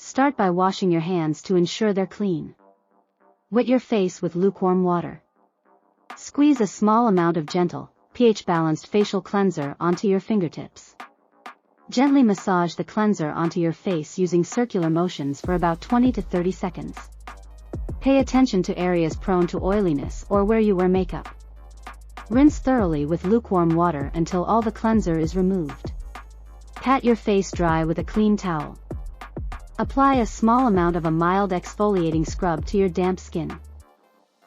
Start by washing your hands to ensure they're clean. Wet your face with lukewarm water. Squeeze a small amount of gentle, pH-balanced facial cleanser onto your fingertips. Gently massage the cleanser onto your face using circular motions for about 20 to 30 seconds. Pay attention to areas prone to oiliness or where you wear makeup. Rinse thoroughly with lukewarm water until all the cleanser is removed. Pat your face dry with a clean towel. Apply a small amount of a mild exfoliating scrub to your damp skin.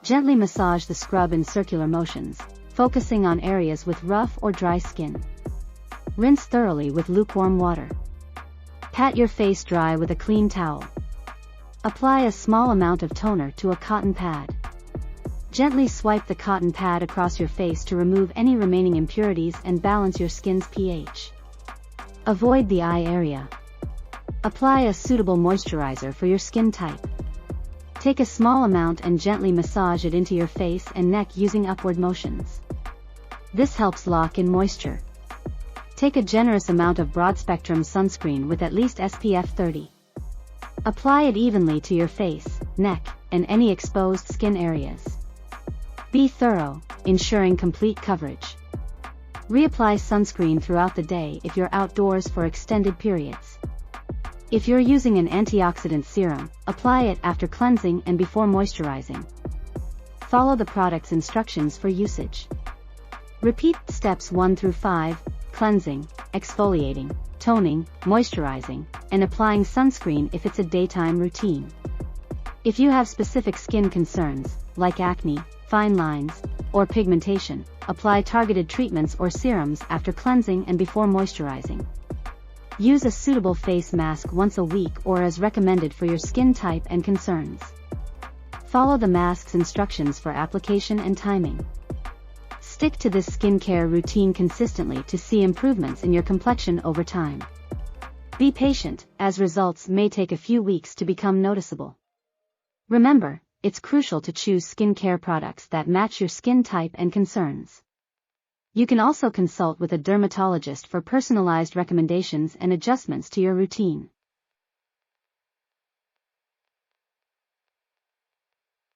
Gently massage the scrub in circular motions, focusing on areas with rough or dry skin. Rinse thoroughly with lukewarm water. Pat your face dry with a clean towel. Apply a small amount of toner to a cotton pad. Gently swipe the cotton pad across your face to remove any remaining impurities and balance your skin's pH. Avoid the eye area. Apply a suitable moisturizer for your skin type. Take a small amount and gently massage it into your face and neck using upward motions. This helps lock in moisture. Take a generous amount of broad-spectrum sunscreen with at least SPF 30. Apply it evenly to your face, neck, and any exposed skin areas. Be thorough, ensuring complete coverage. Reapply sunscreen throughout the day if you're outdoors for extended periods. If you're using an antioxidant serum, apply it after cleansing and before moisturizing. Follow the product's instructions for usage. Repeat steps 1 through 5, cleansing, exfoliating, toning, moisturizing, and applying sunscreen if it's a daytime routine. If you have specific skin concerns, like acne, fine lines, or pigmentation, apply targeted treatments or serums after cleansing and before moisturizing. Use a suitable face mask once a week or as recommended for your skin type and concerns. Follow the mask's instructions for application and timing. Stick to this skincare routine consistently to see improvements in your complexion over time. Be patient, as results may take a few weeks to become noticeable. Remember, it's crucial to choose skincare products that match your skin type and concerns. You can also consult with a dermatologist for personalized recommendations and adjustments to your routine.